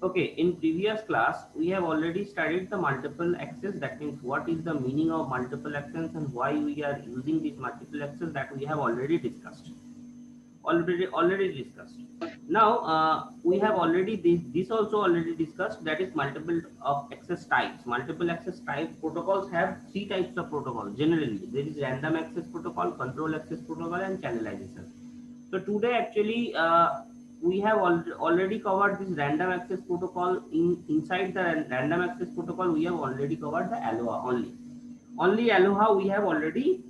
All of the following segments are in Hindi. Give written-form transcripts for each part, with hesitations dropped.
Okay, in previous class, we have already studied the multiple access. That means what is the meaning of multiple access and why we are using these multiple access, that we have already discussed. Already discussed. Now we have already this also already discussed, that is multiple of access types. Multiple access type protocols have three types of protocol. Generally, there is random access protocol, control access protocol, and channelization. So today actually we have already covered this random access protocol. Inside the random access protocol, we have already covered the Aloha only Aloha we have already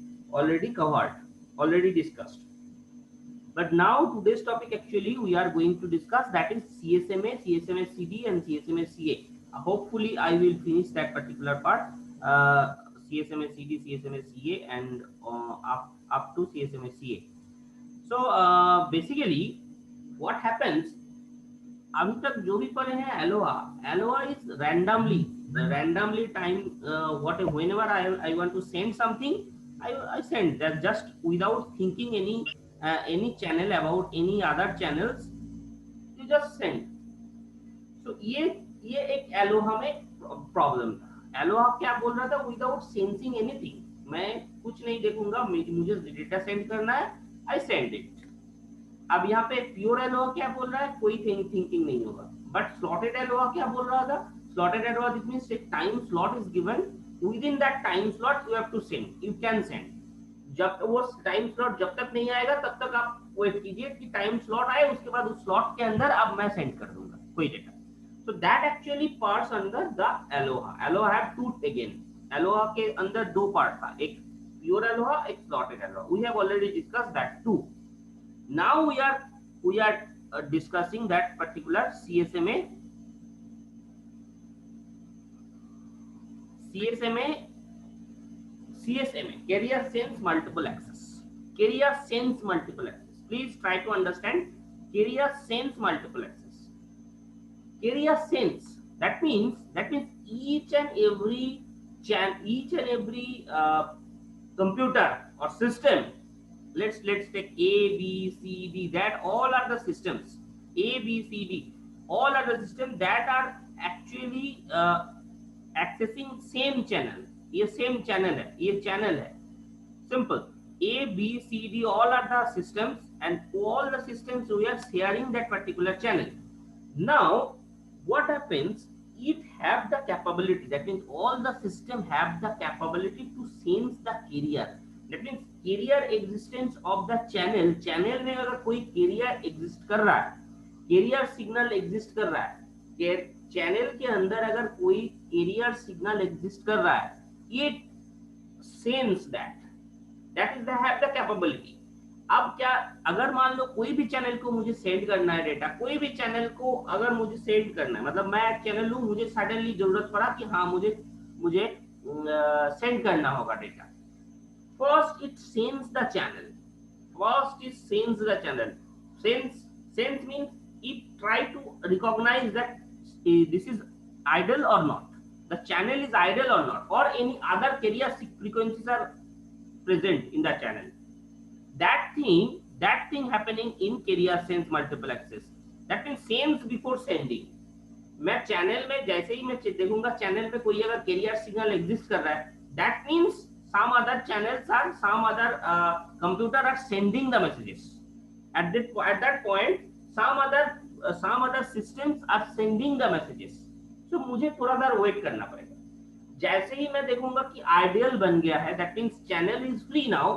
covered, already discussed. But now today's topic actually we are going to discuss, that is CSMA, CSMA CD, and CSMA CA. Hopefully I will finish that particular part. CSMA CD, CSMA CA, and up to CSMA CA. So basically what happens, अभी तक जो भी पढ़े हैं Aloha is randomly time, what whenever I want to send something, I send that just without thinking any channel about any other channels, you just send. So ये एक Aloha में प्रॉब्लम था. Aloha क्या बोल रहा था, विदाउट सेंसिंग एनीथिंग, मैं कुछ नहीं देखूंगा, मुझे डेटा सेंड करना है, आई सेंड इट. अब यहाँ पे प्योर एलोहा क्या बोल रहा है, कोई थिंकिंग नहीं होगा. बट स्लॉटेड एलोहा क्या बोल रहा था, स्लॉटेड एलोहा दिस मींस एक time slot is given, within that time slot you have to send, you can send. जब वो टाइम स्लॉट जब तक नहीं आएगा तब तक आप वेट कीजिए कि टाइम स्लॉट आए, उसके बाद उस स्लॉट के अंदर अब मैं सेंड कर दूंगा कोई data. So that actually parts under the Aloha. Aloha have two again. Aloha के अंदर दो पार्ट था, एक pure Aloha, एक slotted Aloha. We have already discussed that too. Now we are discussing that particular CSMA CSMA, carrier sense multiple access. Carrier sense multiple access. Please try to understand carrier sense multiple access. Carrier sense, that means each and every computer or system, let's take A, B, C, D, that all are the systems. A, B, C, D, all are the systems that are actually accessing same channel. ये same channel है, ये channel है. Simple. A, B, C, D, all are the systems, and all the systems we are sharing that particular channel. Now what happens, it have the capability, that means all the system have the capability to sense the carrier. That means carrier existence of the channel में अगर कोई carrier exist कर रहा है, carrier signal exist कर रहा है, चैनल के अंदर अगर कोई carrier signal exist कर रहा है, it sense that is the have the capability. अब क्या, अगर मान लो कोई भी चैनल को मुझे सेंड करना है डेटा, कोई भी चैनल को अगर मुझे सेंड करना है, मतलब मैं एक चैनल लूं, मुझे सडनली जरूरत पड़ा कि हाँ मुझे सेंड करना होगा data. First it sense the channel, sense means it try to recognise that this is idle और not, the channel is idle और नॉट, और any other carrier frequencies are present in the channel. That thing happening in carrier sense multiple access. That means sense before sending. मैं चैनल में जैसे ही मैं देखूंगा चैनल पे कोई अगर कैरियर सिग्नल एग्जिस्ट कर रहा है, that means some other channels or some other computer are sending the messages. At that point some other systems are sending the messages. So मुझे थोड़ा देर वेट करना पड़ेगा. जैसे ही मैं देखूंगा कि आइडियल बन गया है, that means channel is free now.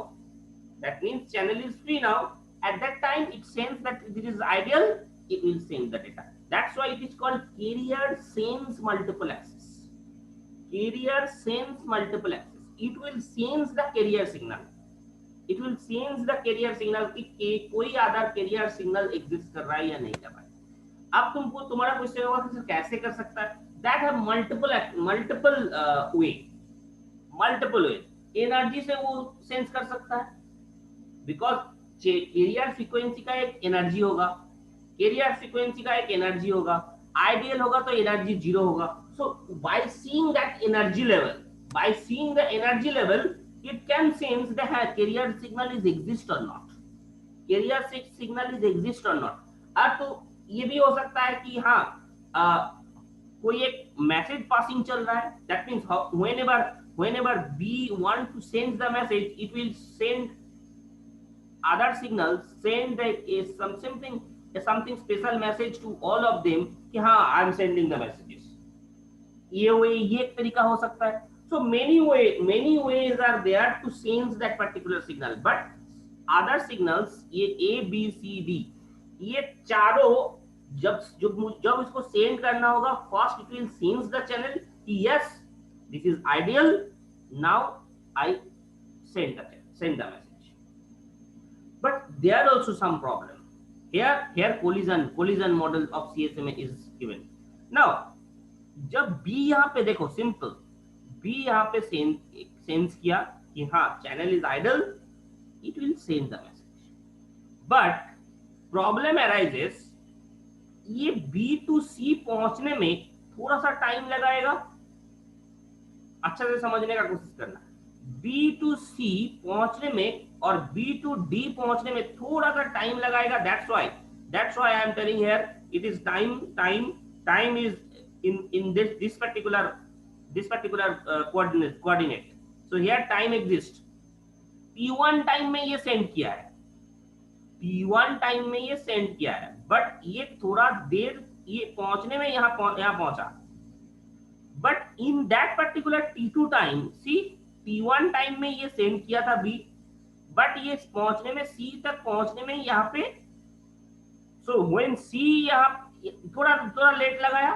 At that time it sends that it is ideal, it will send the data. That's why it is called carrier sense multiple access. Carrier sense multiple access. It will sense the carrier signal. It will sense the carrier signal कि कोई अदर carrier signal exist कर रहा है या नहीं कर रहा है. अब तुम्हारा क्वेश्चन होगा कि कैसे कर सकता है. That have multiple way. Energy से वो सेंस कर सकता है, बिकॉज कैरियर फ्रीक्वेंसी का एक एनर्जी होगा, आइडियल होगा तो एनर्जी जीरो होगा. So by seeing that energy level, it can sense the carrier signal is exist or not. अब तो ये भी हो सकता है कि हाँ कोई एक मैसेज पासिंग चल रहा है, that means whenever B want to send the message, it will send other signals, send something special message to all of them कि हाँ I am sending the messages. ये एक तरीका हो सकता है. So many ways are there to sense that particular signal, but other signals ये A B C D ये चारों जब जब इसको सेंड करना होगा, first it will sense the channel कि yes this is ideal, now I send the message. But there also some problem here collision model of CSMA is given. Now जब B यहाँ पे देखो सिंपल, B यहाँ पे सेंस किया कि हाँ channel is idle, it will send the message. But problem arises, ये B to C पहुंचने में थोड़ा सा टाइम लगाएगा. अच्छा से समझने का कोशिश करना. B to C पहुंचने में और B to D पहुंचने में थोड़ा सा टाइम लगाएगा. That's why I am telling here it is time is in this particular coordinate. So here time exists. P1 time में ये सेंड किया है, P1 टाइम में ये सेंड किया है, बट ये थोड़ा देर ये पहुंचने में यहाँ पहुंचा. But in that particular T2 time, see P1 time में ये सेंड किया था B, बट ये पहुंचने में C तक पहुंचने में यहाँ पे, सो व्हेन C यहाँ थोड़ा लेट लगाया.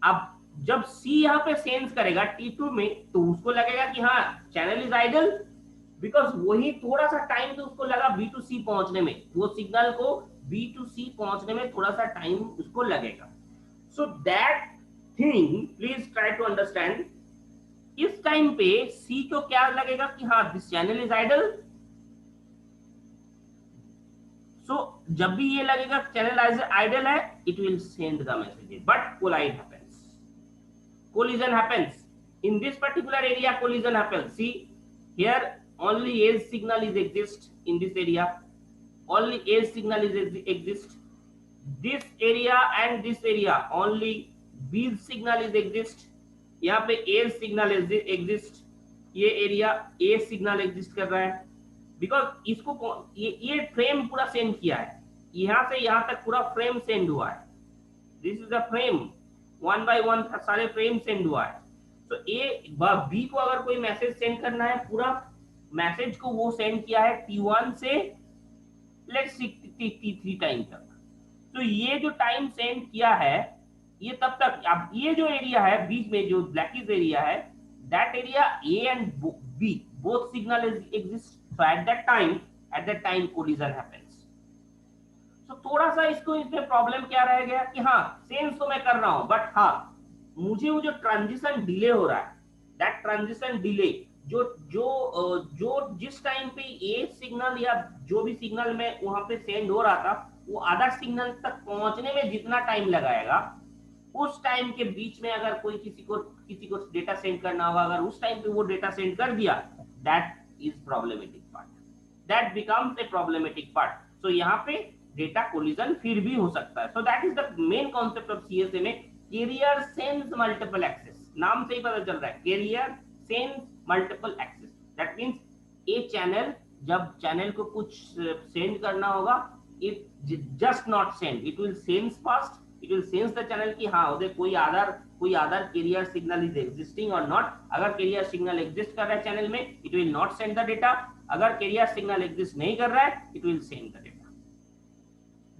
अब जब C यहाँ पे सेंस करेगा T2 में, तो उसको लगेगा कि हाँ चैनल इज आइडल, बिकॉज वही थोड़ा सा टाइम तो उसको लगा B to C पहुंचने में, वो सिग्नल को B to C पहुंचने में थोड़ा सा टाइम उसको लगेगा. So that thing please try to understand. इस टाइम पे C को क्या लगेगा कि हाँ this channel is idle. So जब भी ये लगेगा चैनल आइडल है, it will send the message. But collision happens in this particular area. Collision happens. See here, only A signal is exist in this area, only A signal is exist. This area and this area only B signal is exist. यहाँ पे A signal exist, ये एरिया A signal exist कर रहा है, बिकॉज इसको ये फ्रेम पूरा सेंड किया है, यहाँ से यहाँ तक पूरा फ्रेम सेंड हुआ है. This is the frame, one by one सारे फ्रेम सेंड हुआ है. तो B को अगर कोई मैसेज सेंड करना है, पूरा मैसेज को वो सेंड किया है T1 से लेट्स T3 टाइम तक. तो ये जो टाइम सेंड किया है, ये तब तक, अब ये जो एरिया है बीच में जो ब्लैकिश एरिया है, that area A and B both signal exist. So at that time collision happens. तो थोड़ा सा इसमें प्रॉब्लम क्या रह गया कि हाँ सेंस तो मैं कर रहा हूं, बट हाँ मुझे वो जो ट्रांजिशन डिले हो रहा है, दैट ट्रांजिशन डिले जो जिस टाइम पे ए सिग्नल या जो भी सिग्नल में वहां पे सेंड हो रहा था, वो अदर सिग्नल तक पहुंचने में जितना टाइम लगाएगा, उस टाइम के बीच में अगर कोई किसी को डेटा सेंड करना होगा, अगर उस टाइम पे वो डेटा सेंड कर दिया, that is problematic part, that becomes a problematic part. So यहाँ पे डेटा कोलिजन फिर भी हो सकता है. So that is the main concept of CSMA, carrier sense multiple access. नाम से ही पता चल रहा है, carrier sense multiple access. That means a channel, जब चैनल को कुछ सेंड करना होगा, it just not send, it will sense first, it will sense the channel कि हाँ उधर कोई other carrier signal is existing और नॉट. अगर कैरियर सिग्नल एग्जिस्ट कर रहा है चैनल में, it will not send the data. अगर कैरियर सिग्नल एग्जिस्ट नहीं कर रहा है, it will send the data.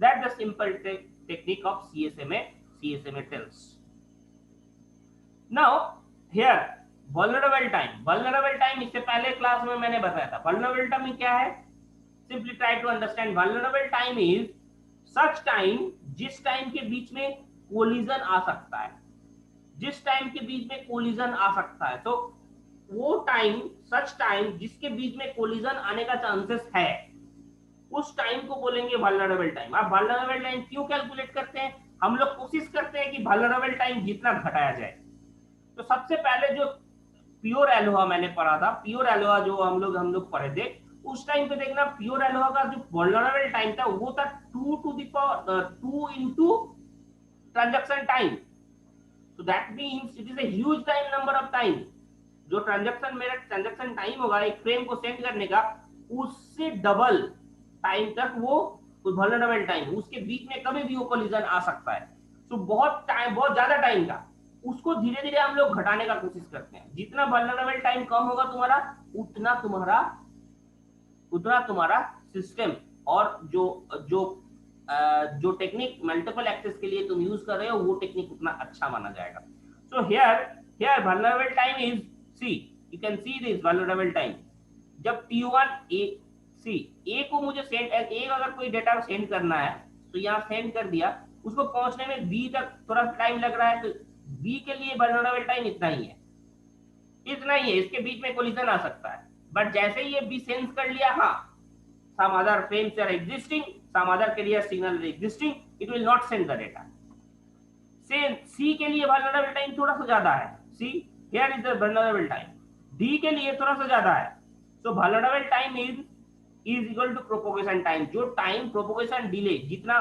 That's the simple technique of CSMA tells. Now here vulnerable time इससे पहले क्लास में मैंने बताया था. vulnerable time क्या है? Simply try to understand. vulnerable time is such time जिस टाइम के बीच में कोलिजन आ सकता है, जिस टाइम के बीच में कोलिजन आ सकता है. तो वो टाइम, सच टाइम जिसके बीच में कोलिजन आने का चांसेस है, उस टाइम को बोलेंगे वल्नरेबल टाइम. अब वल्नरेबल टाइम क्यों कैलकुलेट करते हैं? हम लोग कोशिश करते हैं कि वल्नरेबल टाइम जितना घटाया जाए. तो सबसे पहले जो प्योर एलोहा मैंने पढ़ा था, प्योर एलोहा जो हम लोग पढ़े थे, उस टाइम पे देखना प्योर एलोहा का जो वल्नरेबल टाइम था वो था 2 into transaction time. So that means it is a huge time number of time. जो ट्रांजैक्शन मेरा ट्रांजैक्शन टाइम होगा एक फ्रेम को सेंड करने का, उससे डबल टाइम तक वो वल्नरेबल टाइम, उसके बीच में कभी भी वो कोलिजन आ सकता है. तो बहुत टाइम, बहुत ज्यादा टाइम था, उसको धीरे धीरे हम लोग घटाने का कोशिश करते हैं. जितना वल्नरेबल टाइम कम होगा तुम्हारा, उतना तुम्हारा सिस्टम और जो जो जो टेक्निक मल्टीपल एक्सेस के लिए तुम यूज कर रहे हो वो टेक्निक उतना अच्छा माना जाएगा. So here vulnerable time is, see you can see this vulnerable time. जब T1 ए को मुझे सेंड, अगर कोई डेटा सेंड करना है तो यहाँ सेंड कर दिया, उसको पहुंचने में बी तक थोड़ा टाइम लग रहा है, तो बी के लिए वल्नरेबल टाइम इतना ही है, इसके बीच में कोलिजन आ सकता है. बट जैसे ही ये बी सेंस कर लिया, हाँ some other frames are existing, some other carrier signal is existing, it will not send the data. C के लिए vulnerable time थोड़ा सा ज्यादा है. C here is the vulnerable time. D के लिए थोड़ा सा ज्यादा है. So vulnerable time is equal to propagation time. जो time propagation delay, जितना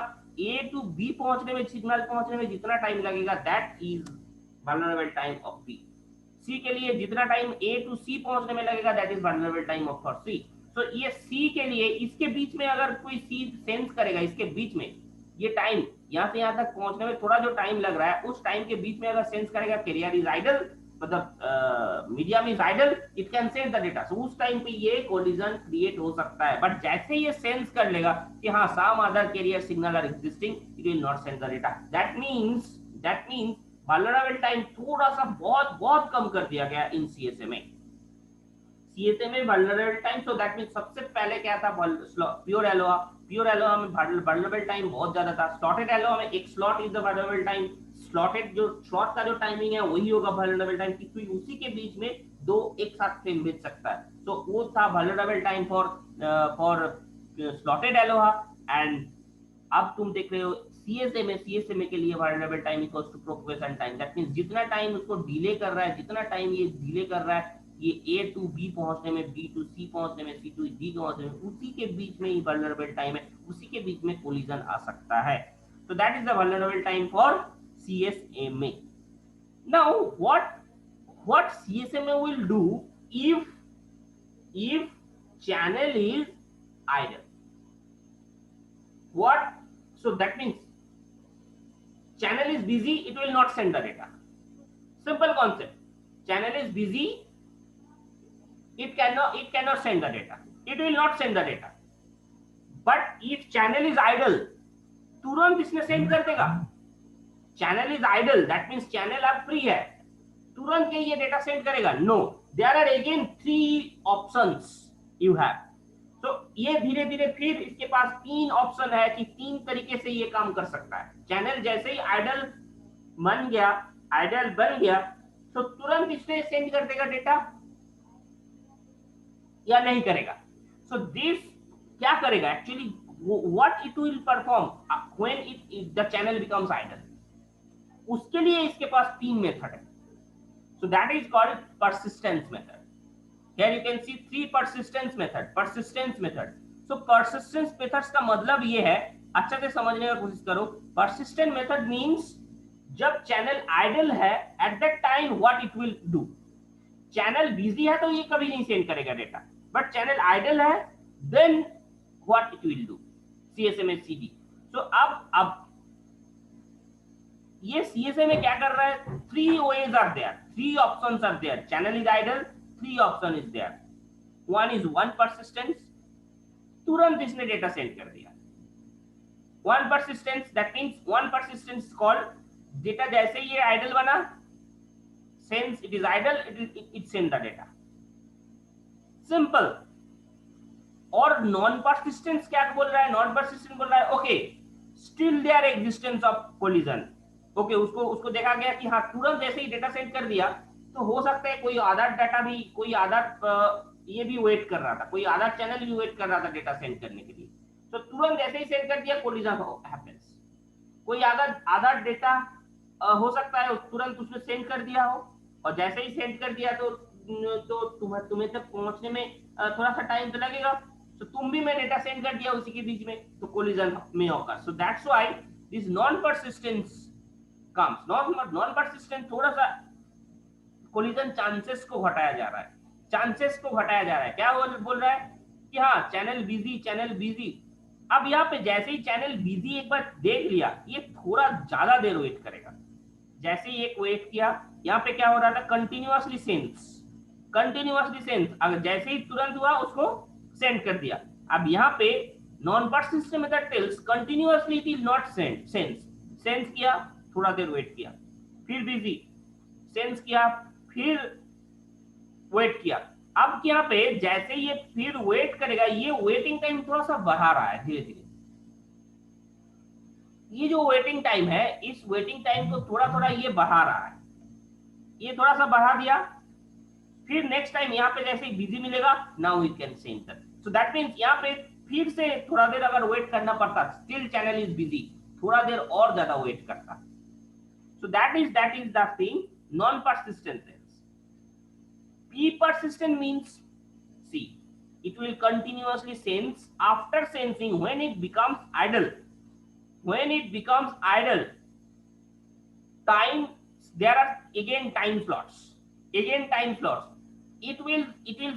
A to B पहुंचने में, सिग्नल पहुंचने में जितना टाइम लगेगा, that is vulnerable time of B. C के लिए जितना टाइम A to C पहुंचने में लगेगा, that is vulnerable time of C. तो ये C के लिए, इसके बीच में अगर कोई C सेंस करेगा, इसके बीच में ये टाइम यहाँ से यहाँ तक पहुंचने में थोड़ा जो टाइम लग रहा है, उस टाइम के बीच में अगर सेंस करेगा कैरियर इज आइडल, मतलब medium is idle, it can send the data. So उस टाइम पे ये कोलिजन क्रिएट हो सकता है. बट जैसे ये सेंस कर लेगा कि हाँ some other carrier signal are existing, it will not send the data. That means vulnerable time थोड़ा सा बहुत कम कर दिया गया इन CSA में. CSA में vulnerable time, so that means सबसे पहले क्या था, प्योर एलोहा में वल्नरेबल टाइम बहुत ज्यादा था. स्लॉटेड एलोहा में एक slot is the vulnerable time. Slot का जो टाइमिंग है वही होगा वल्नरेबल टाइम, क्योंकि उसी के बीच में दो एक साथ फ्रेम भेज सकता है. तो वो था vulnerable time for slotted ALOHA. And अब तुम देख रहे हो CSA में के लिए vulnerable time equals to propagation time. That means जितना टाइम उसको डिले कर रहा है, जितना टाइम ये डिले कर रहा है ये A to B पहुंचने में, B to C पहुंचने में, C to D पहुंचने में, उसी के बीच में ही वल्नरेबल टाइम है, उसी के बीच में कोलिजन आ सकता है. तो that is the vulnerable time for CSA में. नाउ what CSA में will do if channel is idle. What? So that means channel is busy, it will not send the data. Simple concept. Channel is busy, it cannot send the data, it will not send the data. But if channel is idle, तुरंत इसने सेंड कर देगा. Channel is idle, that means channel अब फ्री है, तुरंत ये डेटा सेंड करेगा? No, there are again 3 options you have. तो ये धीरे धीरे फिर इसके पास 3 ऑप्शन है कि 3 तरीके से ये काम कर सकता है. चैनल जैसे ही आइडल बन गया तो तुरंत इसने सेंड कर देगा डेटा या नहीं करेगा. सो दिस क्या करेगा actually, what it will perform when the channel becomes idle, उसके लिए इसके पास 3 मेथड है. so that is called persistence method. here you can see 3 persistence method. so persistence methods का मतलब ये है, अच्छे से समझने का कोशिश करो. persistent method means जब चैनल आइडल है, at that time what it will do, channel busy है तो ये कभी नहीं सेंड करेगा डेटा. बट चैनल आइडल है, then what it will do, CSA में CD. सो अब ये CSA में क्या कर रहा है, 3 ways are there, 3 options are there. channel is idle, 3 option is there. one is one persistence, तुरंत इसने डेटा सेंड कर दिया. one persistence, that means one persistence is called, data जैसे ये आइडल बना, since it is idle, it send the data. Simple. और नॉन परसिस्टेंस क्या बोल रहा है, नॉन परसिस्टेंट बोल रहा है okay still there existence of collision. Okay, उसको देखा गया कि हाँ तुरंत जैसे ही डेटा सेंड कर दिया, तो हो सकता है कोई आधा डाटा भी, कोई आधा ये भी वेट कर रहा था, कोई आधा चैनल भी वेट कर रहा था डेटा सेंड करने के लिए. तो तुरंत जैसे ही सेंड कर दिया, कोलिजन हैपेंस. कोई आधा डेटा हो सकता है तुरंत उसने सेंड कर दिया हो, और जैसे ही सेंड कर दिया तो तुम्हें तक पहुंचने में थोड़ा सा टाइम तो लगेगा. तो तुम भी मैं डेटा सेंड कर दिया उसी के बीच में, तो कोलिजन में होगा. So that's why this non persistence comes. Non persistent थोड़ा सा कोलिजन चांसेस को घटाया जा रहा है, चांसेस को घटाया जा रहा है। क्या बोल रहा है कि हाँ चैनल बिजी, चैनल बिजी। अब यहाँ पे जैसे ही चैनल बिजी एक बार देख लिया, ये थोड़ा ज्यादा देर वेट करेगा। जैसे ही एक वेट किया, यहाँ पे क्या हो रहा था, कंटिन्यूअसली सेंस, कंटिन्यूअसली सेंस। अगर जैसे ही तुरंत हुआ उसको सेंड कर दिया। अब यहाँ पे non persistent method tells continuously it is not send, sense किया, थोड़ा देर वेट किया, फिर बिजी, सेंस किया, फिर वेट किया। अब यहाँ पे जैसे ये फिर वेट करेगा, ये वेटिंग टाइम थोड़ा सा बढ़ा रहा है धीरे धीरे। ये जो वेटिंग टाइम है, इस वेटिंग टाइम को थोड़ा थोड़ा ये बढ़ा रहा है, ये थोड़ा सा बढ़ा दिया। फिर नेक्स्ट टाइम यहाँ पे जैसे बिजी मिलेगा, now we can send that. So that means यहाँ पे फिर से थोड़ा देर अगर वेट करना पड़ता, स्टिल चैनल इज बिजी, थोड़ा देर और ज्यादा वेट करता। So that is the thing non persistent tells. P persistent means, see, it will continuously sense. After sensing, when it becomes idle, when it becomes idle, time, there are again time slots, again time slots. It will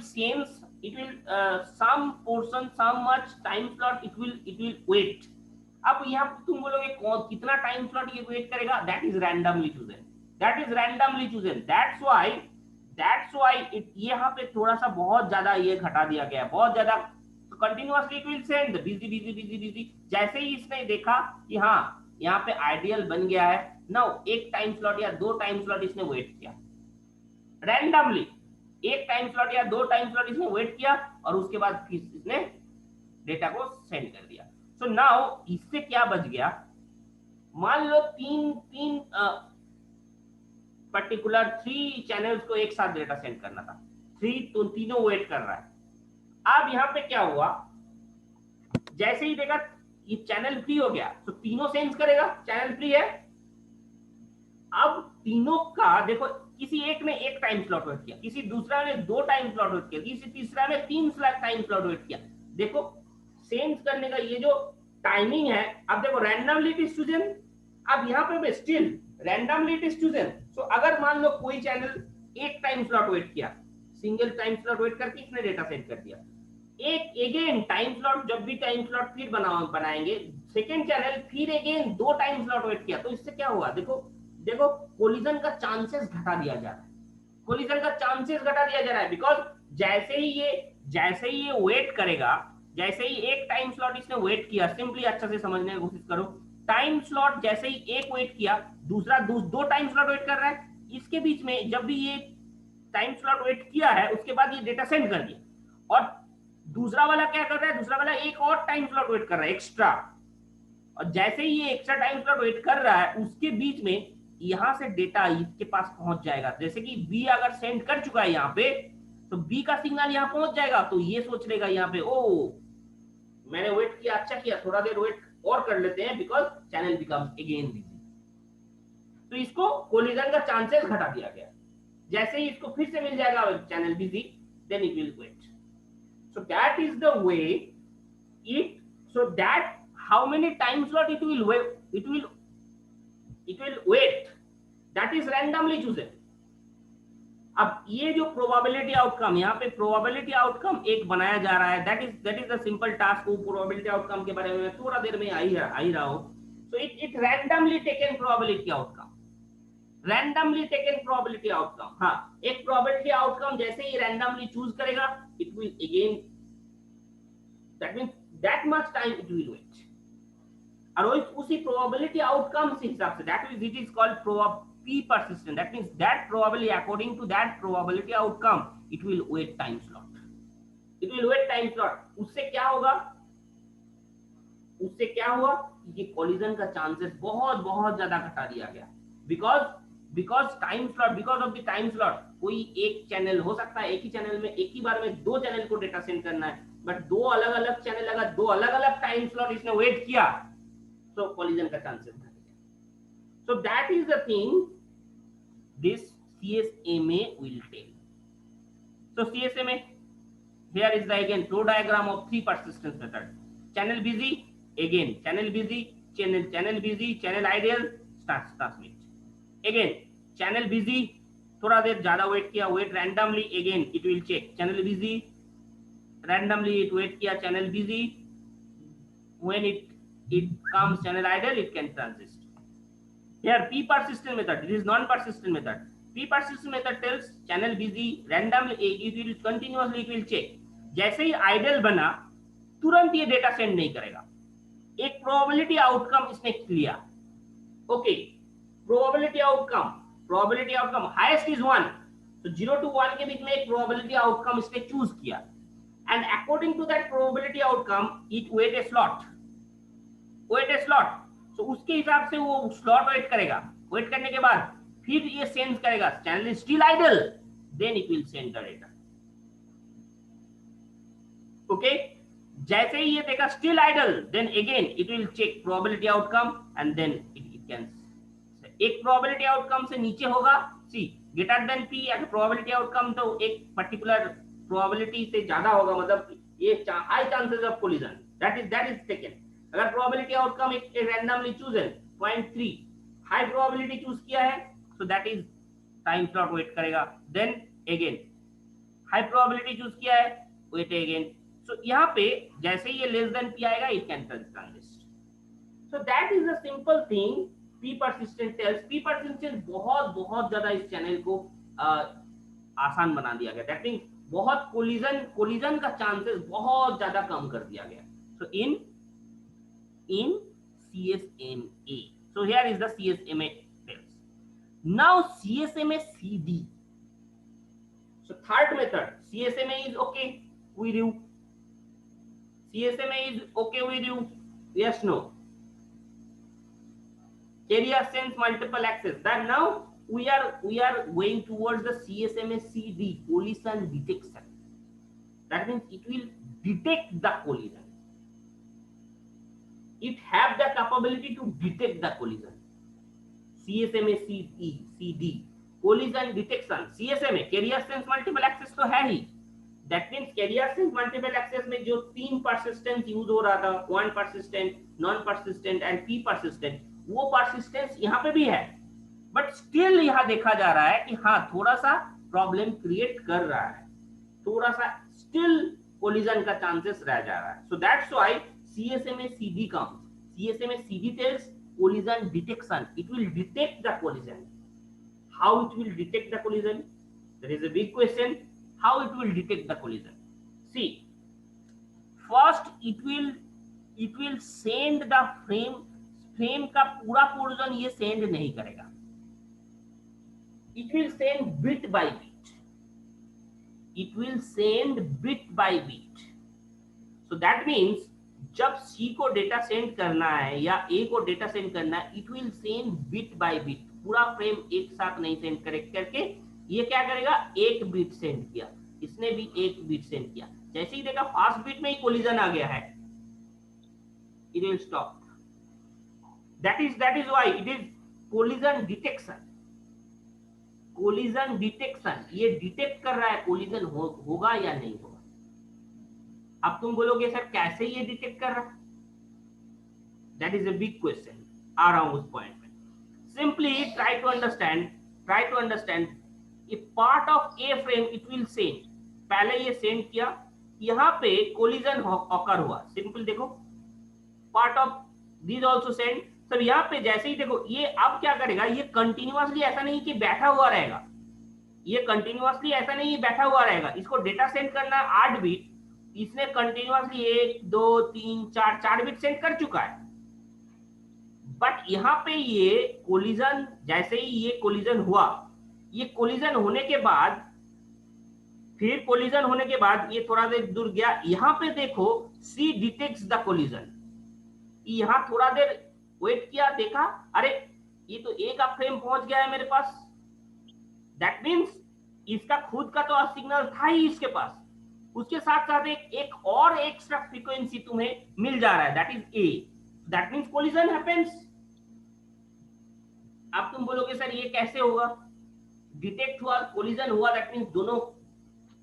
sense, it will some portion, some much time slot, it will wait. अब यहाँ तुम बोलोगे कितना टाइम स्लॉट ये वेट करेगा, that is randomly chosen, that is randomly chosen. That's why यहाँ पे थोड़ा सा बहुत ज्यादा ये घटा दिया गया है, बहुत ज्यादा। तो continuously it will send busy busy busy busy. जैसे ही इसने देखा कि हाँ यहाँ पे आइडियल बन गया है, नाउ एक टाइम स्लॉट या दो टाइम स्लॉट इसने वेट किया, रैंडमली एक टाइम स्लॉट या दो टाइम स्लॉट इसने वेट किया, और उसके बाद फिर इसने डेटा को सेंड कर दिया। सो नाउ इससे क्या बच गया, मान लो तीन पर्टिकुलर 3 चैनल्स को एक साथ डेटा सेंड करना था, तो तीनों वेट कर रहा है। अब यहाँ पे क्या हुआ, जैसे ही देखा ये चैनल फ्री हो गया, तो तीनों सेंस करेगा, चैनल फ्री है। अब तीनों का देखो, किसी एक ने एक टाइम स्लॉट वेट किया, किसी दूसरा ने 2 टाइम स्लॉट वेट किया, किसी तीसरा ने 3 टाइम स्लॉट वेट किया। देखो सेंस करने का ये जो टाइमिंग है, अब देखो रैंडमली इट इज चूजन। अब यहाँ पे still randomly it is chosen. So अगर मान लो कोई चैनल एक टाइम स्लॉट वेट किया, सिंगल टाइम स्लॉट वेट करके इसने डेटा सेंड कर दिया, एक अगेन टाइम स्लॉट, जब भी टाइम स्लॉट फिर बनाएंगे, सेकेंड चैनल फिर अगेन 2 टाइम स्लॉट वेट किया, तो इससे क्या हुआ, देखो कोलिजन का चांसेस घटा दिया जा रहा है, कोलिजन का चांसेस घटा दिया जा रहा है। बिकॉज जैसे ही ये वेट करेगा, जैसे ही एक टाइम स्लॉट इसने वेट किया, सिंपली अच्छा से समझने की कोशिश करो, टाइम स्लॉट जैसे ही एक वेट किया, दूसरा 2 टाइम स्लॉट वेट कर रहा है, इसके बीच में जब भी ये टाइम स्लॉट वेट किया है, उसके बाद ये डेटा सेंड कर दिया, और दूसरा वाला क्या कर रहा है, दूसरा वाला एक और टाइम स्लॉट वेट कर रहा है एक्स्ट्रा, और जैसे ही ये एक्स्ट्रा टाइम स्लॉट वेट कर रहा है, उसके बीच में यहां से डेटा इसके पास पहुंच जाएगा। जैसे कि बी अगर सेंड कर चुका है यहाँ पे, तो बी का सिग्नल यहाँ पहुंच जाएगा, तो ये सोच लेगा यहाँ पे, ओ मैंने वेट किया, अच्छा किया, थोड़ा देर वेट और कर लेते हैं, because channel becomes again busy. तो इसको कोलिजन का चांसेस घटा दिया गया। जैसे ही इसको फिर से मिल जाएगा channel busy, then it will wait. So that is the way it, so that how many time slot it will wait, that is randomly chosen। अब ये जो प्रोबेबिलिटी आउटकम, यहाँ पे प्रोबेबिलिटी आउटकम एक बनाया जा रहा है, that is the simple task. वो प्रोबेबिलिटी आउटकम के बारे में थोड़ा देर में आ ही रहा हूं। So it randomly taken probability outcome, randomly taken probability outcome. हाँ, एक प्रोबेबिलिटी आउटकम जैसे ही रैंडमली चूज करेगा, it will again, that means that much time it will wait, और उसी प्रोबेबिलिटी आउटकम से हिसाब से, that is it is called P persistent, that means that probably according to that probability outcome it will wait time slot, it will wait time slot। उससे क्या होगा, उससे क्या हुआ, ये कोलिजन का चांसेस बहुत बहुत ज्यादा घटा दिया गया। Because time slot, because of the time slot, कोई एक चैनल हो सकता है, एक ही चैनल में एक ही बार में 2 चैनल को डेटा सेंड करना है, बट 2 अलग अलग चैनल, अगर 2 अलग अलग टाइम स्लॉट इसने वेट किया, तो कोलिजन का चांसेस घट गया। सो that is the thing this CSMA will tell। So CSMA, here is the again flow diagram of 3 persistence method। channel busy, channel busy, channel busy, channel ideal, transmit। Again channel busy, थोड़ा देर ज्यादा वेट किया, wait randomly, again it will check channel busy, randomly it wait kiya, channel busy, when it comes channel idle, it can transist. Here p persistent method, it is non persistent method. P persistent method tells channel busy, randomly it will continuously it will check, जैसे ही आइडल बना तुरंत ये डेटा सेंड नहीं करेगा, एक प्रोबेबिलिटी आउटकम इसने लिया, okay probability outcome highest is 1, तो 0 to 1 के बीच में एक प्रोबेबिलिटी आउटकम इसने चूज किया, and according to that probability outcome it wait a slot, so उसके हिसाब से वो स्लॉट वेट करेगा, वेट करने के बाद फिर ये सेंस करेगा channel is still idle, then it will send the data, okay जैसे ही ये देखा still idle, then again it will check probability outcome and then it can, एक प्रोबेबिलिटी आउटकम से नीचे होगा सी ग्रेटर देन पी, अगर प्रोबेबिलिटी आउटकम तो एक पर्टिकुलर प्रोबेबिलिटी से ज्यादा होगा, मतलब ये high chances of collision, that is taken. अगर प्रोबेबिलिटी आउटकम एक randomly chosen 0.3 high probability choose किया है, so that is time slot wait करेगा, then again high probability choose किया है, वेट अगेन, सो यहाँ पे जैसे ही ये लेस देन पी आएगा it can transmit, so that is a simple thing P persistent tells. P persistent बहुत ज्यादा इस चैनल को आसान बना दिया गया, दैट मींस बहुत कोलिजन का चांसेस बहुत ज्यादा कम कर दिया गया, सो इन CSMA, so here is the CSMA tells. Now CSMA CD, so third method CSMA is okay with you, CSMA is okay with you, yes no, carrier sense multiple access, that now we are going towards the CSMA CD, collision detection, that means it will detect the collision, it have the capability to detect the collision, CSMA CD collision detection, CSMA carrier sense multiple access तो है ही, that means carrier sense multiple access में जो 3 persistence यूज हो रहा था, one persistent, non persistent and p persistent, वो persistence यहाँ पे भी है, बट स्टिल यहाँ देखा जा रहा है कि हाँ थोड़ा सा प्रॉब्लम क्रिएट कर रहा है, थोड़ा सा स्टिल कोलिजन का चांसेस रह जा रहा है, so that's why CSMA CD comes. CSMA CD tells collision detection, it will detect the collision. How it will detect the collision? There is a big question, how it will detect the collision. See, first it will send the frame का पूरा पोर्शन ये सेंड नहीं करेगा, it will send bit by bit, it will send bit by bit, so that means जब C को डेटा सेंड करना है या A को डेटा सेंड करना है, it will send bit by bit, पूरा फ्रेम एक साथ नहीं सेंड करके ये क्या करेगा, एक बिट सेंड किया, इसने भी एक बिट सेंड किया, जैसे ही देखा फर्स्ट बिट में ही कोलिजन आ गया है, it will stop, that is why it is collision detection, collision detection, ये डिटेक्ट कर रहा है कोलिजन होगा या नहीं होगा। अब तुम बोलोगे सर कैसे ये डिटेक्ट कर रहा है, that is a big question, आ रहा हूं उस पॉइंट में, simply try to understand a part of a frame it will send, पहले ये सेंड किया, यहाँ पे कोलिजन ऑकर हुआ, सिंपल देखो part of this also send, सब यहाँ पे जैसे ही देखो ये अब क्या करेगा, ये कंटिन्यूअसली ऐसा नहीं कि बैठा हुआ रहेगा, ये कंटिन्यूअसली ऐसा नहीं बैठा हुआ रहेगा, इसको डेटा सेंड करना है 8 बिट, इसने कंटिन्यूअसली 1 2 3 4 बिट सेंड कर चुका है, बट यहाँ पे ये कोलिजन, जैसे ही ये कोलिजन हुआ, ये कोलिजन होने के बाद फिर कोलिजन होने के बाद ये थोड़ा देर दूर गया, यहाँ पे देखो सी डिटेक्ट्स द कोलिजन, यहाँ थोड़ा देर वेट किया, देखा अरे ये तो एक का फ्रेम पहुंच गया है मेरे पास, दैट मीन्स इसका खुद का तो सिग्नल था ही इसके पास, उसके साथ साथ एक और एक्स्ट्रा फ्रीक्वेंसी तुम्हें मिल जा रहा है, that is a, that means collision happens. अब तुम बोलोगे सर ये कैसे होगा, डिटेक्ट हुआ, कोलिजन हुआ, दैट मीन्स दोनों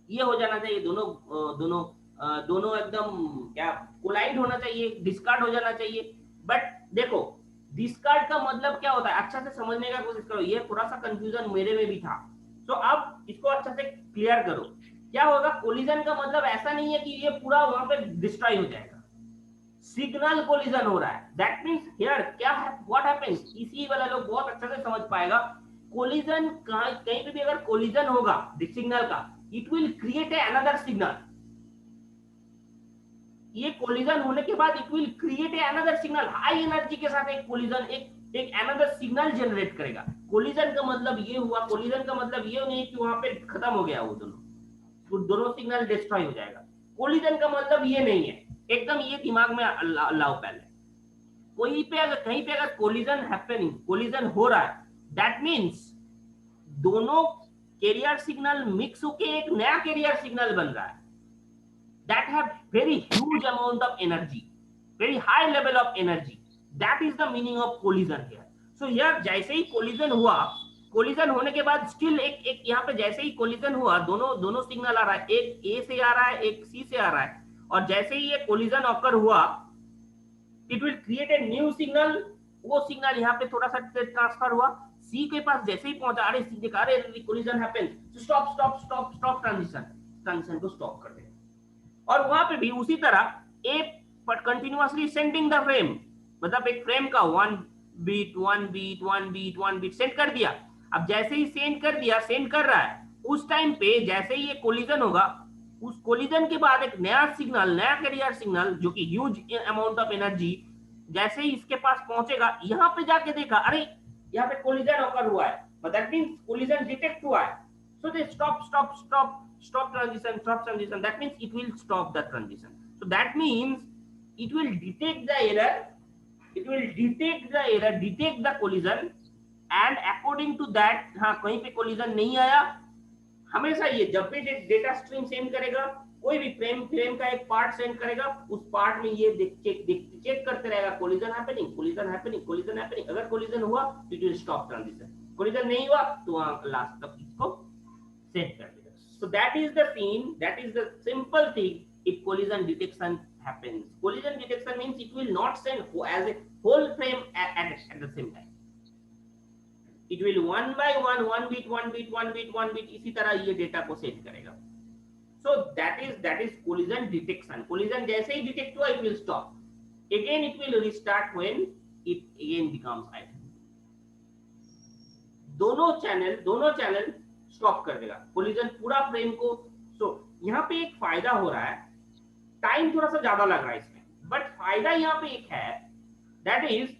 ये हो जाना चाहिए, दोनों एकदम क्या कोलाइड होना चाहिए, डिस्कार्ड हो जाना चाहिए, बट देखो डिस्कार्ड का मतलब क्या होता है, अच्छा से समझने का कोशिश करो, ये थोड़ा सा कंफ्यूजन मेरे में भी था। तो अब इसको अच्छा से क्लियर करो। क्या होगा, कोलिजन का मतलब ऐसा नहीं है कि ये पूरा वहां पे डिस्ट्रॉय हो जाएगा, सिग्नल कोलिजन हो रहा है। दैट मींस हियर क्या है, व्हाट हैपेंस, इसी वाला लोग बहुत अच्छा से समझ पाएगा। कोलिजन कहीं पे भी अगर कोलिजन होगा सिग्नल का, it will create a another signal. ये कोलिजन होने के बाद it will create a another signal, high energy के साथ एक कोलिजन एक अनदर सिग्नल जनरेट करेगा। कोलिजन का मतलब ये हुआ, कोलिजन का मतलब ये नहीं कि वहां पे खत्म हो गया वो दोनों सिग्नल डिस्ट्रॉय हो जाएगा। कोलिजन का मतलब ये नहीं है, एकदम ये दिमाग में लाओ पहले। कोई पे अगर कहीं पे अगर कोलिजन हैपनिंग, कोलिजन हो रहा है, दैट मींस दोनों कैरियर सिग्नल मिक्स होके एक नया कैरियर सिग्नल बन रहा है, that have very huge amount of energy, very high level of energy. That is the meaning of collision here. So here जैसे ही collision हुआ, collision होने के बाद still एक यहाँ पे जैसे ही collision हुआ, दोनों दोनों सिग्नल आ रहा है, एक A से आ रहा है, एक C से आ रहा है, और जैसे ही ये collision occur हुआ, it will create a new signal। वो सिग्नल यहाँ पे थोड़ा सा ट्रांसफर हुआ, सी के पास जैसे ही पहुंचा, अरे सी देखा, अरे collision happen, stop stop stop stop, transition, transition को स्टॉप कर दे। और वहां पे भी उसी तरह a continuously sending the frame, मतलब एक फ्रेम का one beat one beat one beat one beat send कर दिया। अब जैसे ही सेंड कर दिया, सेंड कर रहा है, उस टाइम पे जैसे ही ये कोलिजन होगा, उस कोलिजन के बाद एक नया सिग्नल, नया कैरियर सिग्नल जो कि ह्यूज अमाउंट ऑफ एनर्जी, जैसे ही इसके पास पहुंचेगा, यहाँ पे जाके देखा, अरे यहाँ पे कोलिजन ऑकर हुआ है, दैट मींस कोलिजन डिटेक्ट हुआ है। So they stop transition. That means it will stop the transition. So that means it will detect the error, detect the collision, and according to that, हाँ कहीं पे collision नहीं आया, हमेशा ये जब भी डेटा स्ट्रीम सेंड करेगा, कोई भी फ्रेम का एक पार्ट सेंड करेगा, उस पार्ट में ये चेक करते रहेगा, collision happening, collision happening, collision happening. अगर कोलिजन हुआ तो it will stop transition, collision नहीं हुआ तो वहां लास्ट तक इसको सेट कर देगा। So that is the scene, that is the simple thing if collision detection happens. Collision detection means it will not send as a whole frame at the same time. It will one by one beat इसी तरह ये डेटा को सेट करेगा। So that is collision detection. Collision जैसे ही डिटेक्ट हुआ, it will stop. Again it will restart when it again becomes idle. दोनों चैनल स्टॉप कर देगा, कोलिजन पूरा फ्रेम को। सो यहाँ पे एक फायदा हो रहा है, टाइम थोड़ा सा ज्यादा लग रहा है इसमें, बट फायदा यहाँ पे एक है, दैट इज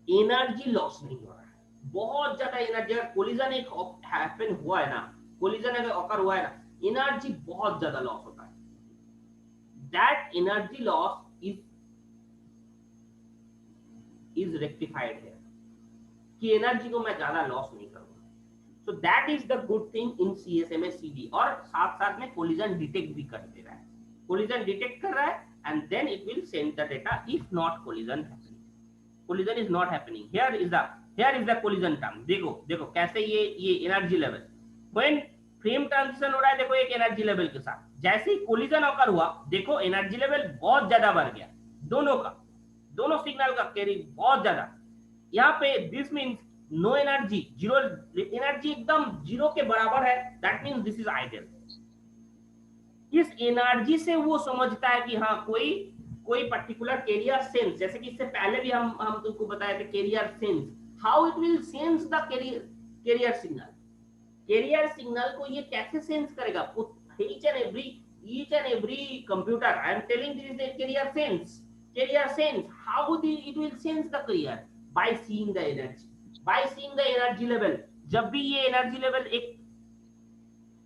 एनर्जी लॉस नहीं हो रहा है। बहुत ज्यादा एनर्जी, अगर कोलिजन एक हैपन हुआ है ना, कोलिजन अगर ऑकर हुआ है ना, एनर्जी बहुत ज्यादा लॉस होता है। That energy loss is rectified है कि एनर्जी को मैं ज्यादा लॉस नहीं करूंगा। सो that is the good thing in CSMA CD। और साथ साथ में कोलिजन डिटेक्ट भी कर दे रहा है, कोलिजन डिटेक्ट कर रहा है, and then it will send the data if not collision happening. Collision is not happening, here is the collision term. देखो कैसे ये energy level, when frame transition हो रहा है, देखो एक एनर्जी लेवल के साथ, जैसे ही कोलिजन ऑकर हुआ, देखो एनर्जी लेवल बहुत ज्यादा बढ़ गया, दोनों सिग्नल का कैरी बहुत ज्यादा। यहाँ पे this means no energy, zero energy, एकदम जीरो के बराबर है, that means this is ideal. इस एनर्जी से वो समझता है कि हाँ कोई पर्टिकुलर कैरियर सेंस, जैसे कि इससे पहले भी हम तुमको बताए थे carrier sense, how it will sense the carrier signal को ये कैसे सेंस करेगा। Each and every computer, I am telling this is carrier sense, how it will sense the carrier, by seeing the energy level. जब भी ये एनर्जी लेवल एक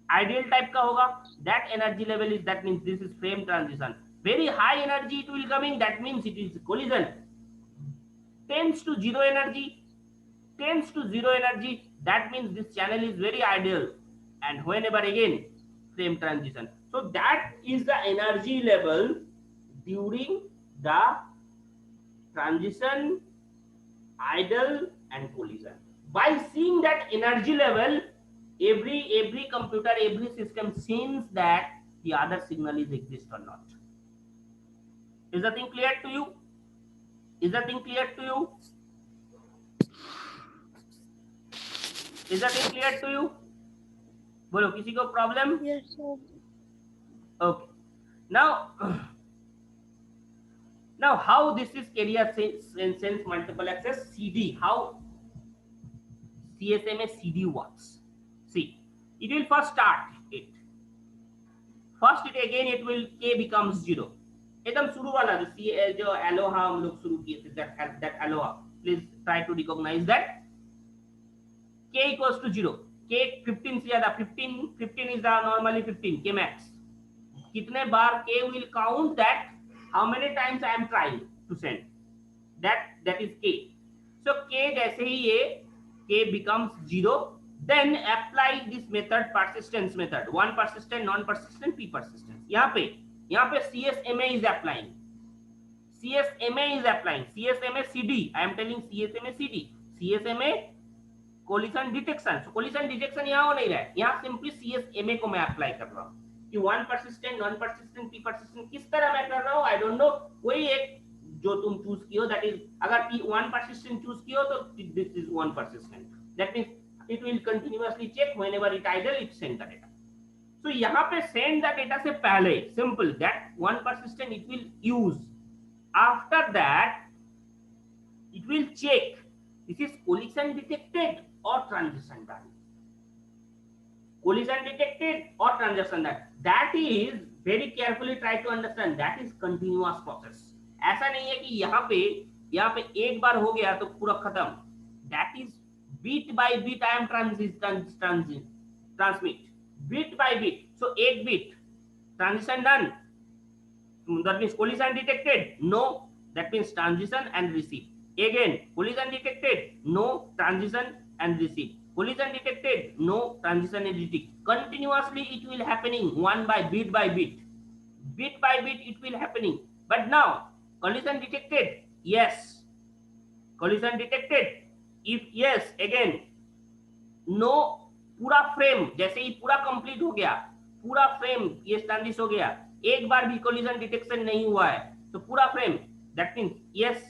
आइडियल टाइप का होगा, that energy level is, that means this is frame transition. Very high energy it will coming, that means it is collision. Tends to zero energy, that means this channel is very ideal, and whenever again frame transition. So that is the energy level during the transition, idle and collision. By seeing that energy level, every computer, every system sees that the other signal is exist or not. Is the thing clear to you? Is the thing clear to you? Is the thing clear to you? बोलो किसी को problem? Yes, sir. Okay. Now, now how this is carrier sense multiple access CD? How CSMA CD works? See, it will first start it. First it again it will K becomes 0. एकदम शुरू वाला जो अलोहा हम लोग शुरू किए थे, that Aloha, please try to recognize that. K equals to 0. K 15 से ज्यादा, 15 is the normally 15 K max. कितने बार K will count that how many times I am trying to send, that is K. So K जैसे ही ये K becomes 0, then apply this method, persistence method, one persistent, non persistent, p persistence. यहाँ पे CSMA is applying, CSMA CD. I am telling CSMA CD, CSMA collision detection. So collision detection यहाँ हो नहीं रहा है, यहाँ सिंपली CSMA को मैं अप्लाई कर रहा हूँ कि one persistent, non persistent, P persistent किस तरह मैं कर रहा हूँ, आई डोंट नो. कोई एक जो तुम चूज कियो, दैट इज, अगर पी वन परसिस्टेंट चूज कियो तो this is one persistent, that means it will continuously check whenever it idle, it send the data. So यहाँ पे send the data से पहले simple that one persistent it will use. After that it will check this is collision detected or transition done. Collision detected or transition done. That is very carefully try to understand. That is continuous process. ऐसा नहीं है कि यहाँ पे एक बार हो गया तो पूरा खत्म. That is bit by bit I am transmit bit by bit. So एक bit transition done, that means collision detected, no, that means transition and receive. Again collision detected, no, transition and receive. Collision detected, no, transition and receive. Continuously it will happening, one by bit by bit it will happening. But now collision detected, yes, collision detected, if yes, again no, पूरा फ्रेम जैसे ही पूरा कंप्लीट हो गया, पूरा फ्रेम ये स्टैंडिश हो गया, एक बार भी कोलिजन डिटेक्शन नहीं हुआ है तो पूरा फ्रेम, दैट मींस यस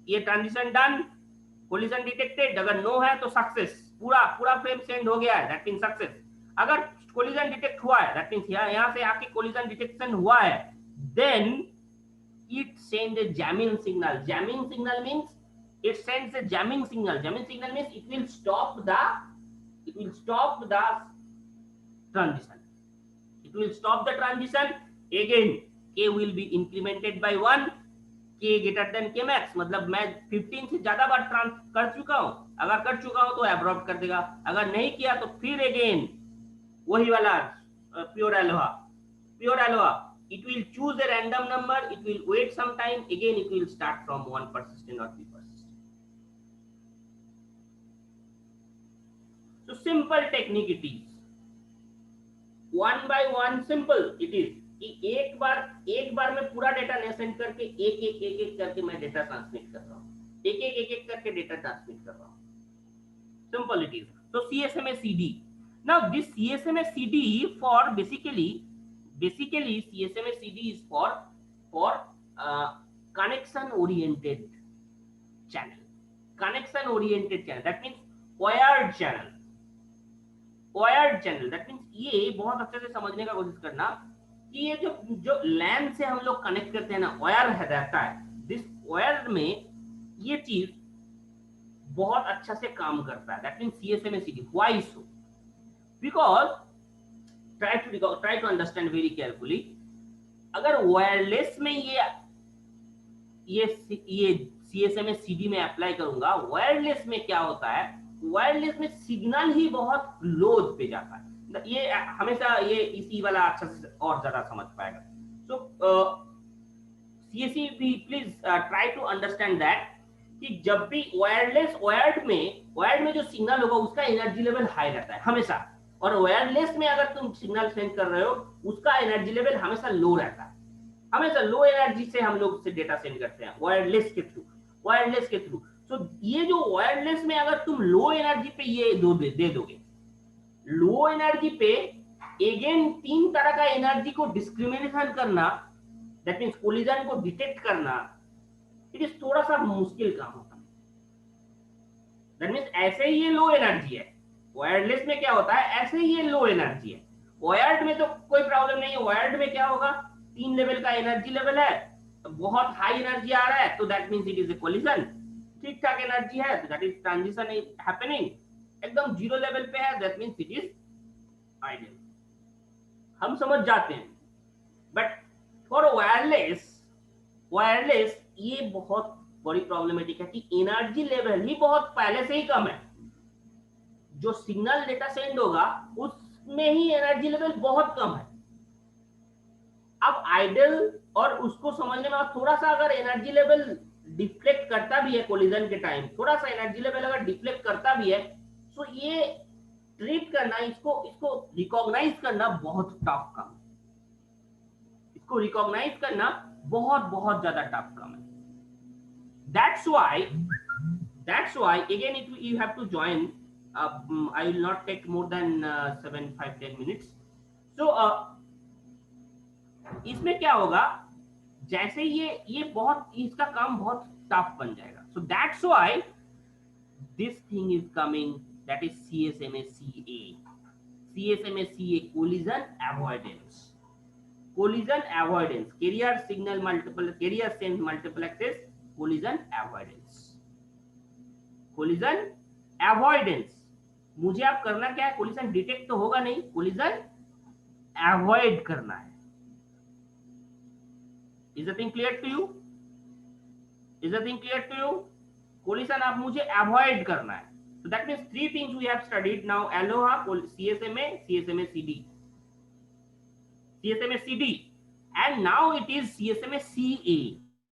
ये ट्रांजिशन डन, कोलिजन डिटेक्टेड. अगर नो है तो सक्सेस, पूरा फ्रेम सेंड हो गया है, दैट मींस सक्सेस. अगर कोलिजन डिटेक्ट हुआ है, दैट मींस यहां से आके कोलिजन डिटेक्शन हुआ है, then it send a jamming signal. Jamming signal means it sends a jamming signal. Jamming signal means it will stop the transition. It will stop the transition. Again K will be incremented by 1. K greater than K max, मतलब मैं 15 से ज्यादा बार कर चुका हूं, अगर कर चुका हूं तो एब्रॉर्ब कर देगा, अगर नहीं किया तो फिर अगेन वही वाला pure Aloha, it will choose a random number, it will wait some time, again it will start from one persistent or p persistent. So simple technique it is, one by one simple it is कि एक बार में पूरा डेटा नहीं सेंड करके एक करके मैं डेटा ट्रांसमिट कर रहा हूँ, एक करके डेटा ट्रांसमिट कर रहा हूँ. Simple it is. So CSMA CD. Now this CSMA CD for basically CSMA CD is for connection oriented channel. That means wired channel. That means ये बहुत अच्छे से समझने का कोशिश करना कि ये जो लैन से हम लोग कनेक्ट करते हैं ना, वायर है रहता है, दिस वायर में ये चीज बहुत अच्छा से काम करता है. That means CSMA CD. Why so? Because try to understand very carefully. अगर वायरलेस में ये CSMA CD में अप्लाई करूंगा, वायरलेस में क्या होता है, वायरलेस में सिग्नल ही बहुत लो पे जाता है. ये हमेशा ये इसी वाला अच्छा से और ज्यादा समझ पाएगा. सो CSC भी please try to understand that कि जब भी वायर्ड में जो सिग्नल होगा उसका एनर्जी लेवल हाई रहता है हमेशा, और वायरलेस में अगर तुम सिग्नल सेंड कर रहे हो उसका एनर्जी लेवल हमेशा लो रहता है. हमेशा लो एनर्जी से हम लोग से डेटा सेंड करते हैं वायरलेस के थ्रू. सो ये जो वायरलेस में अगर तुम लो एनर्जी पे ये दे दोगे, लो एनर्जी पे अगेन 3 तरह का एनर्जी को डिस्क्रिमिनेशन करना, दैट मींस कोलिजन को डिटेक्ट करना, ठीक इज थोड़ा सा मुश्किल काम होता है। दैट मीन्स ऐसे ही ये लो एनर्जी है, वायरलेस में क्या होता है, ऐसे ही ये लो एनर्जी है। वायर्ड में तो कोई प्रॉब्लम नहीं है। वायर्ड में क्या होगा, 3 लेवल का एनर्जी लेवल है, तो बहुत हाई एनर्जी आ रहा है, तो that means it is a collision. ठीक ठाक एनर्जी है तो that is transition is happening. एकदम जीरो लेवल पे है, that means it is ideal. हम समझ जाते हैं। बट फॉर वायरलेस, वायरलेस ये बहुत बड़ी प्रॉब्लमेटिक है कि एनर्जी लेवल ही बहुत पहले से ही कम है। जो सिग्नल डेटा सेंड होगा उसमें ही एनर्जी लेवल बहुत कम है। अब आइडल और उसको समझने में थोड़ा सा अगर एनर्जी लेवल डिफ्लेक्ट करता भी है कोलिजन के टाइम, थोड़ा सा एनर्जी लेवल अगर डिफ्लेक्ट करता भी है, तो ये ट्रीट करना, इसको इसको रिकॉग्नाइज करना बहुत टफ काम है। इसको रिकॉग्नाइज करना बहुत बहुत ज्यादा टफ काम है। That's why again if you have to join, I will not take more than 7 5 10 minutes. So इसमें क्या होगा, जैसे ये बहुत, इसका काम बहुत टफ बन जाएगा। So that's why this thing is coming, that is CSMA-CA. CSMA-CA, collision avoidance. Collision avoidance, carrier signal multiple, carrier sense multiple access, collision avoidance. Collision avoidance, मुझे आप करना क्या है, कोलिजन डिटेक्ट तो होगा नहीं, कोलिजन अवॉइड करना है। Is the thing clear to you? Is the thing clear to you? Collision आप मुझे अवॉइड करना है। So that means 3 things we have studied now: Aloha, CSMA, CSMA-CD, CSMA-CD, and now it is CSMA-CA.